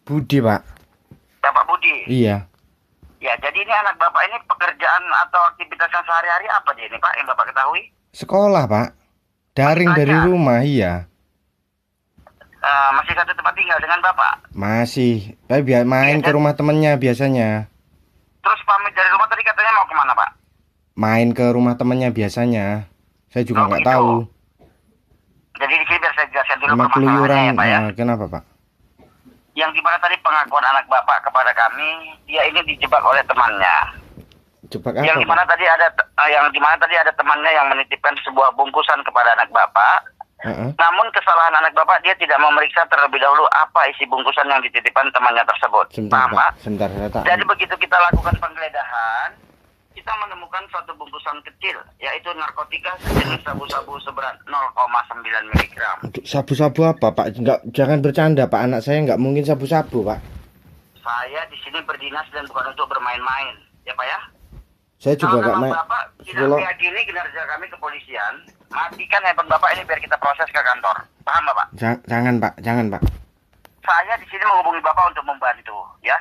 Budi, Pak. Bapak Budi. Iya. Ya, jadi ini anak Bapak ini pekerjaan atau aktivitasnya sehari-hari apa dia ini Pak yang Bapak ketahui? Sekolah, Pak. Daring dari Belajar. rumah, iya. Masih satu tempat tinggal dengan Bapak. Masih. Biar main ke Iya, rumah temennya biasanya. terus pamit dari rumah tadi katanya mau kemana Pak? Main ke rumah temennya biasanya. Saya juga Oh nggak begitu. tahu. Jadi di sini biar saya jelaskan dulu Sama permasalahannya keluyuran. ya Pak ya. Kenapa, Pak? Yang dimana tadi pengakuan anak Bapak kepada kami, dia ini dijebak oleh temannya. Jebak Yang apa, dimana Pak? tadi ada temannya yang menitipkan sebuah bungkusan kepada anak Bapak. Heeh. Namun kesalahan anak Bapak, dia tidak memeriksa terlebih dahulu apa isi bungkusan yang dititipkan temannya tersebut. Sebentar, Paham Pak. Pak? Sebentar, saya tak. Jadi begitu kita lakukan penggeledahan, kita menemukan suatu bungkusan kecil, yaitu narkotika sejenis sabu-sabu seberat 0,9 miligram. Sabu-sabu apa, Pak? Jangan bercanda, Pak. Anak saya nggak mungkin sabu-sabu, Pak. Saya di sini berdinas dan bukan untuk bermain-main, ya Pak ya. Saya Kalau juga nggak memang main. Bapak tidak Kalau meyakini kinerja kami kepolisian, matikan handphone Bapak ini biar kita proses ke kantor. Paham Bapak? jangan, Pak. Jangan, Pak. Saya di sini menghubungi Bapak untuk membantu, ya.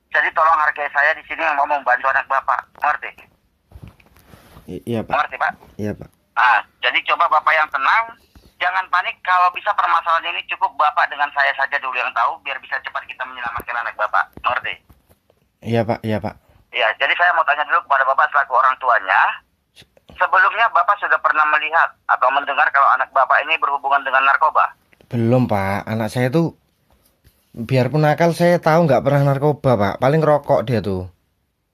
Jadi tolong hargai saya di sini yang mau membantu anak Bapak, mengerti? Iya, Pak. Mengerti Pak? Iya, Pak. Jadi coba Bapak yang tenang, jangan panik. Kalau bisa permasalahan ini cukup Bapak dengan saya saja dulu yang tahu, biar bisa cepat kita menyelamatkan anak Bapak, mengerti? Iya, Pak. Iya, Pak. Ya, jadi saya mau tanya dulu kepada Bapak selaku orang tuanya. Sebelumnya Bapak sudah pernah melihat atau mendengar kalau anak Bapak ini berhubungan dengan narkoba? Belum, Pak. Anak saya tuh biarpun nakal, saya tahu nggak pernah narkoba, Pak. Paling rokok dia tuh.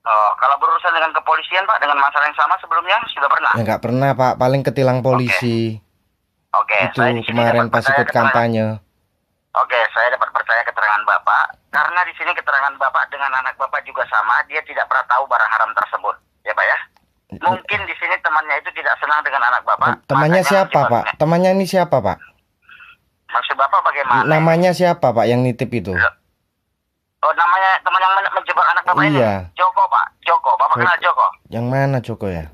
Oh, kalau berurusan dengan kepolisian Pak, dengan masalah yang sama sebelumnya sudah pernah? Ya nggak pernah, Pak. Paling ketilang polisi. Oke, Itu saya di sini kemarin dapat pas percaya ikut kampanye. Oke, saya dapat percaya keterangan Bapak karena di sini keterangan Bapak dengan anak Bapak juga sama, dia tidak pernah tahu barang haram tersebut, ya Pak ya. Mungkin di sini temannya itu tidak senang dengan anak Bapak. Temannya makanya siapa, Pak? menjebaknya. Temannya ini siapa, Pak? Maksud Bapak bagaimana? Namanya siapa, Pak, yang nitip itu? Oh, namanya teman yang menjebak anak Bapak ini? Iya. Joko, Pak. Joko, Bapak kenal Joko? Yang mana, Joko ya?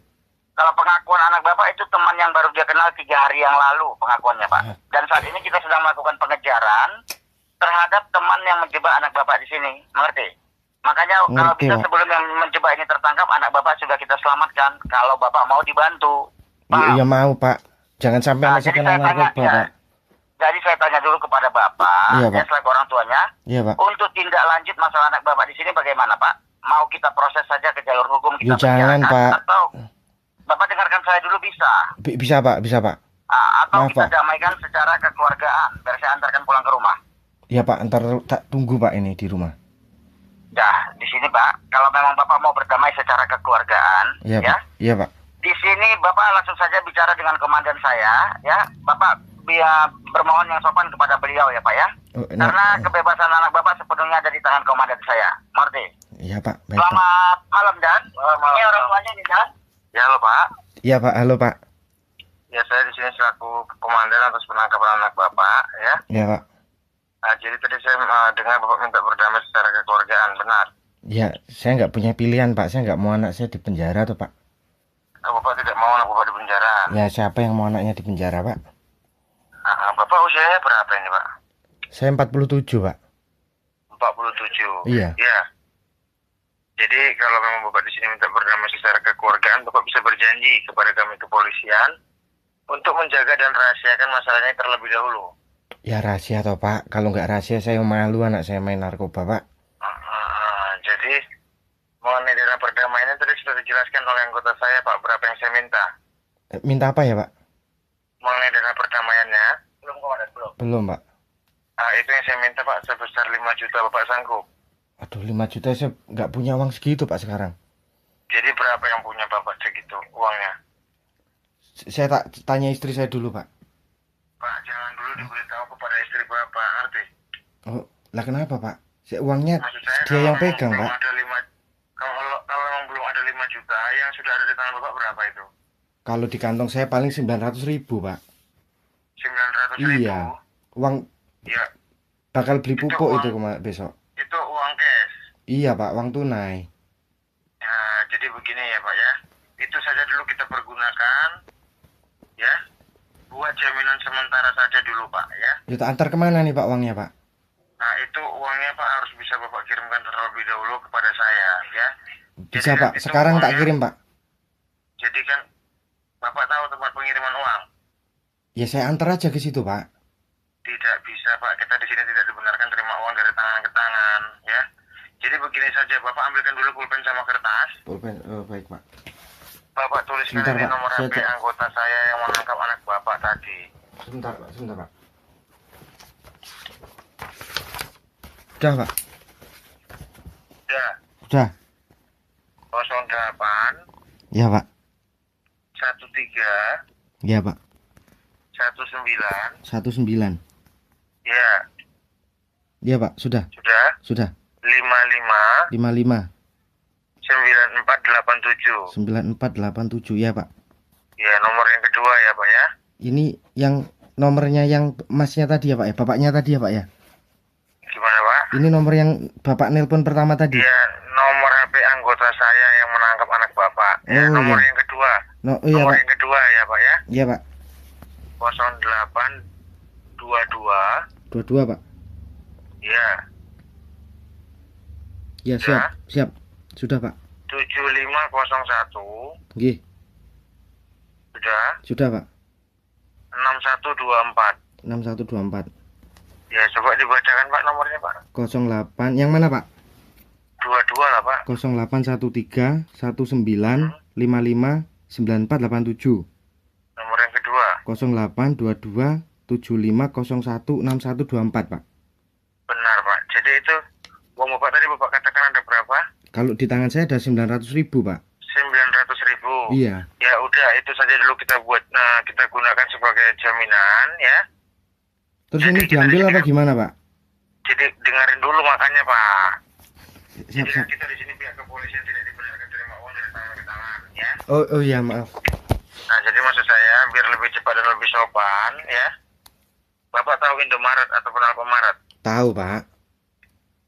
Kalau pengakuan anak Bapak itu teman yang baru dia kenal 3 hari yang lalu pengakuannya Pak. Dan saat ini kita sedang melakukan pengejaran terhadap teman yang menjebak anak Bapak di sini, mengerti? Makanya kalau Ngerti, bisa Pak. sebelum yang menjebak ini tertangkap, anak Bapak sudah kita selamatkan. Kalau Bapak mau dibantu, Iya, paham? mau, Pak. Jangan sampai anak saya jadi kena saya tanya, narkoba, ya, Pak. jadi saya tanya dulu kepada Bapak, Iya, ya Pak. selaku orang tuanya, Iya, Pak. untuk tindak lanjut masalah anak Bapak di sini bagaimana Pak? Mau kita proses saja ke jalur hukum, kita Ya, jangan, penjarakan, Pak. atau Bapak dengarkan saya dulu bisa? Bisa, Pak. Bisa, Pak. Atau Maaf, kita Pak. damaikan secara kekeluargaan, biar saya antarkan pulang ke rumah. Iya, Pak. Ntar tak tunggu, Pak, ini di rumah. Ya, di sini Pak, kalau memang Bapak mau berdamai secara kekeluargaan, Iya, ya, Pak. Iya, Pak. di sini Bapak langsung saja bicara dengan komandan saya, ya. Bapak biar bermohon yang sopan kepada beliau ya Pak ya. Oh, Karena kebebasan anak Bapak sepenuhnya ada di tangan komandan saya, mengerti? Iya, Pak. Baik, Pak. Selamat malam Dan. Ini orang tuanya nih Dan. Ya halo Pak. Iya, Pak. Halo, Pak. Ya saya di sini selaku komandan atas penangkapan anak Bapak, ya. Iya, Pak. Jadi tadi saya dengar Bapak minta berdamai secara kekeluargaan, benar? Ya, saya nggak punya pilihan, Pak. Saya nggak mau anak saya di penjara tuh, Pak. Bapak tidak mau anak Bapak di penjara. Ya, siapa yang mau anaknya di penjara, Pak? Bapak usianya berapa ini Pak? Saya 47, Pak. 47. Iya. Ya. Jadi kalau memang Bapak di sini minta berdamai secara kekeluargaan, Bapak bisa berjanji kepada kami kepolisian untuk menjaga dan rahasiakan masalahnya terlebih dahulu. Ya, rahasia toh, Pak. Kalau nggak rahasia, saya malu anak saya main narkoba, Pak. Jadi mengenai dana perdamaian tadi sudah dijelaskan oleh anggota saya Pak, berapa yang saya minta. Minta apa ya, Pak? Mengenai dana perdamaiannya, belum komandan, belum. Belum, Pak. Itu yang saya minta Pak, sebesar 5 juta Bapak sanggup. Aduh, 5 juta saya nggak punya uang segitu, Pak, sekarang. Jadi berapa yang punya Bapak segitu uangnya? Saya tak tanya istri saya dulu, Pak. Pak, jangan dulu diberitahu kepada istri Bapak, ngerti? Oh, lah kenapa, Pak? Uangnya Maksud saya dia yang memang pegang, belum Pak. ada 5, kalau memang belum ada 5 juta, yang sudah ada di tangan Bapak berapa itu? Kalau di kantong saya paling 900.000, Pak. 900.000? Iya. Uang Ya, bakal beli Itu pupuk uang- itu besok. itu uang cash. Iya, Pak, uang tunai. Jadi begini ya Pak ya, itu saja dulu kita pergunakan, ya, buat jaminan sementara saja dulu Pak ya. Ya, tak antar kemana nih, Pak, uangnya, Pak? Itu uangnya uangnya Pak harus bisa Bapak kirimkan terlebih dahulu kepada saya ya. Bisa Jadi Pak, nanti sekarang tak uangnya- kirim Pak. Jadi kan Bapak tahu tempat pengiriman uang? Ya saya antar aja ke situ Pak. Tidak bisa Pak, kita di sini tidak dibenarkan terima uang dari tangan ke tangan ya. Jadi begini saja, Bapak ambilkan dulu pulpen sama kertas. Pulpen, baik Pak. Bapak tuliskan Sebentar, ini Pak. nomor Saya HP cek. anggota saya yang menangkap anak Bapak tadi. Sebentar Pak, sebentar Pak. Udah Pak, Ya, udah. 08 Ya Pak, 13 ya Pak. 19 19. ya, Ya Pak, sudah, sudah sudah. 55 55 9487. 9487 ya Pak. Ya, nomor yang kedua ya Pak ya. Ini yang nomornya yang masnya tadi ya Pak ya, bapaknya tadi ya Pak ya. Gimana Pak? Ini nomor yang bapak nelpon pertama tadi. Ya, nomor HP anggota saya yang menangkap anak Bapak. Ya, Oh, nomor ya. yang kedua. No, oh iya Nomor Pak. yang kedua ya Pak ya. Iya Pak. 0822 22 Pak. ya, Ya siap, siap. Sudah Pak. 7501 Nggih, sudah sudah Pak. 6124. 6124 Ya, coba dibacakan Pak nomornya Pak. 08. Yang mana Pak? 22 lah Pak. 0813 19 55 9487. Nomor yang kedua. 0822 75 01 6124 Pak. Benar Pak. Jadi itu uang Bapak tadi Bapak katakan ada berapa? Kalau di tangan saya ada 900.000 Pak. 900.000. Iya. Ya udah, itu saja dulu kita buat. Nah, kita gunakan sebagai jaminan ya. Terus Jadi ini kita diambil di sini- apa gimana Pak? Jadi dengarin dulu makanya Pak. Siap, Jadi siap. kita di sini pihak kepolisian tidak dibenarkan terima uang dari tangan ke tangan ya. Oh iya maaf. Nah, jadi maksud saya biar lebih cepat dan lebih sopan ya. Bapak tahu Indomaret ataupun Alfamaret? Tahu Pak.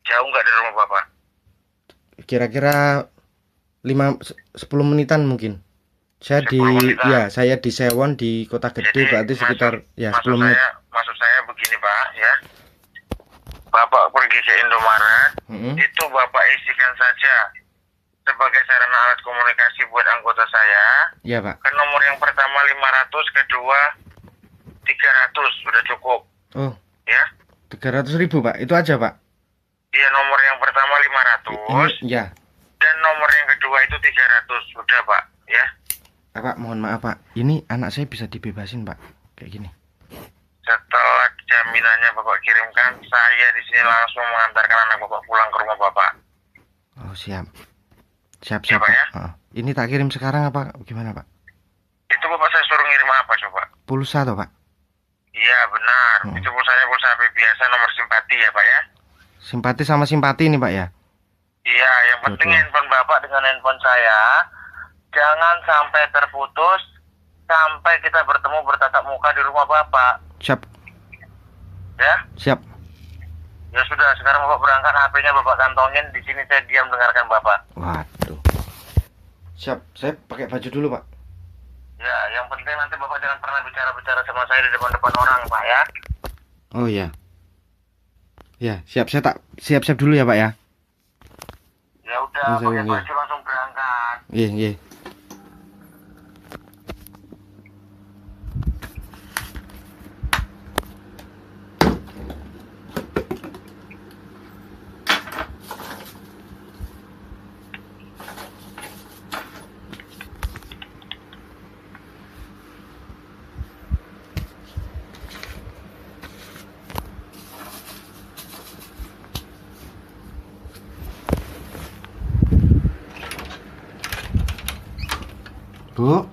Jauh nggak dari rumah Bapak? Kira-kira 10 menitan mungkin. Saya 10 menitan. ya, saya di Sewon di Kota Gede berarti sekitar ya 10 menit. Maksud saya begini Pak ya. Bapak pergi ke Indomaret, Mm-mm. itu Bapak isikan saja sebagai sarana alat komunikasi buat anggota saya. Iya Pak. Kan nomor yang pertama 500, kedua 300 sudah cukup Oh, ya. 300.000 Pak. Itu aja Pak. Iya, nomor yang pertama 500 Ya. dan nomor yang kedua itu 300 sudah Pak ya. Pak, mohon maaf Pak. Ini anak saya bisa dibebasin Pak. Kayak gini. Setelah jaminannya Bapak kirimkan, saya di sini langsung mengantarkan anak Bapak pulang ke rumah Bapak. Oh, siap. Siap, Ya, siap Pak, Pak. ya? Oh, ini tak kirim sekarang apa gimana Pak? Itu Bapak saya suruh ngirim apa coba? Pulsa toh Pak? Iya benar, Hmm. itu pulsanya pulsa HP biasa nomor simpati ya Pak ya. Simpati sama simpati ini Pak ya? Iya, yang penting Dua-dua. handphone Bapak dengan handphone saya jangan sampai terputus sampai kita bertemu bertatap muka di rumah Bapak. Siap, Ya, siap. ya sudah. Sekarang Bapak berangkat, HP-nya Bapak kantongin. Di sini saya diam dengarkan Bapak. Waduh. Siap, saya pakai baju dulu Pak. Ya, yang penting nanti Bapak jangan pernah bicara-bicara sama saya di depan-depan orang, Pak ya. Oh iya. Ya, siap. Saya tak siap-siap dulu ya Pak ya. Ya udah, Oh, saya pakai uang, baju langsung berangkat. Iya, iya. Bu.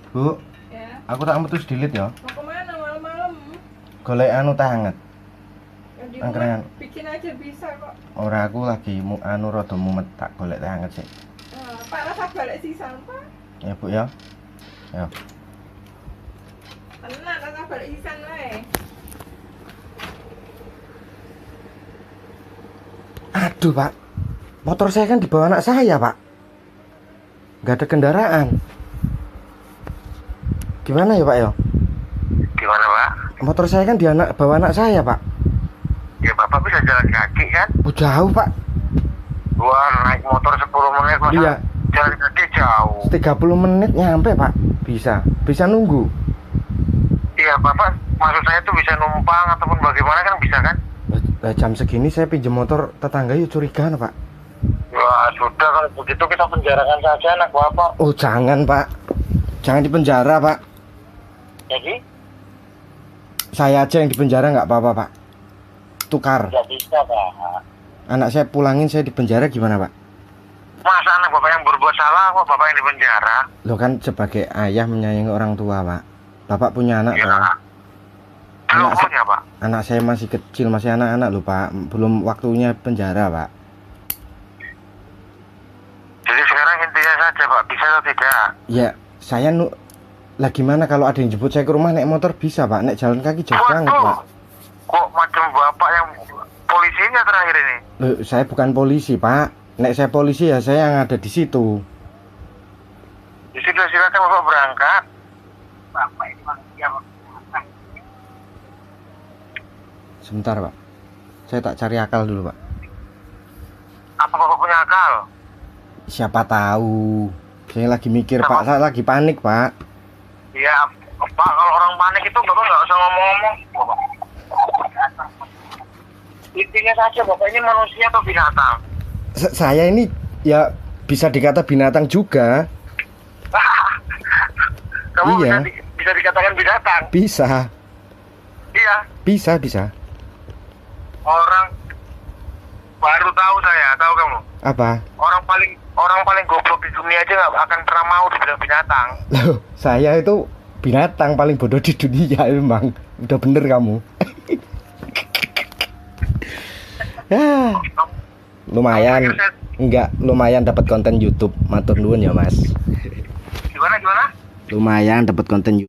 Bu, Ya, aku tak metu delete ya. mau kemana malam-malam? Golek anu teh hangat. Ya, di Angkringan. rumah bikin aja bisa kok. Ora, aku lagi anu rada mumet, tak golek teh hangat sih. Pak rasa balik sisan Pak. Ya Bu ya. Ya. Tenan rasa balik sisan wae. Aduh Pak, motor saya kan dibawa anak saya Pak. Nggak ada kendaraan. Gimana ya Pak ya? Gimana Pak? Motor saya kan bawa anak saya Pak. Ya Bapak bisa jalan kaki kan? Oh, jauh Pak. Wah, naik motor 10 menit masa Iya. jalan kaki jauh. 30 menit nyampe Pak. Bisa nunggu. Iya Bapak, maksud saya tuh bisa numpang ataupun bagaimana kan bisa kan? Lah, jam segini saya pinjam motor tetangga yuk curiga Pak. Wah sudah, kalau begitu kita penjarakan saja anak Bapak. Oh jangan Pak. Jangan dipenjara Pak. Jadi Saya aja yang dipenjara nggak apa-apa Pak. Tukar. tidak bisa Pak. Anak saya pulangin, saya dipenjara gimana Pak? Masa anak Bapak yang berbuat salah kok Bapak yang dipenjara? Lo kan sebagai ayah menyayangi orang tua Pak. Bapak punya anak Ya. toh. Belum Anak punya Pak. Anak saya masih kecil, masih anak-anak loh Pak. Belum waktunya penjara Pak. Jadi sekarang intinya saja Pak, bisa atau tidak? Ya saya lah gimana kalau ada yang jemput saya ke rumah naik motor bisa Pak. Naik jalan kaki jauh banget Pak. Kok macam Bapak yang polisinya terakhir ini? Loh, saya bukan polisi Pak. Nek saya polisi ya saya yang ada di situ. Ya sudah, silakan Bapak berangkat. Bapak ini manusia Pak. Sebentar Pak. Saya tak cari akal dulu Pak. Apa Bapak punya akal? Siapa tahu. Saya lagi mikir Pak. Saya lagi panik Pak. Ya Pak, kalau orang panik itu Bapak nggak usah ngomong-ngomong. Intinya saja Bapak ini manusia atau binatang? Saya ini ya bisa dikata binatang juga. Kamu Iya. bisa dikatakan binatang? Bisa. Iya. Bisa. Orang baru tahu saya, tahu kamu? Apa? Orang paling goblok di dunia aja nggak akan pernah mau dibilang binatang. Loh, saya itu binatang paling bodoh di dunia emang. Udah bener kamu. Ya, lumayan. Enggak, lumayan dapat konten YouTube. Matur nuwun ya, Mas. Gimana? Lumayan dapat konten YouTube.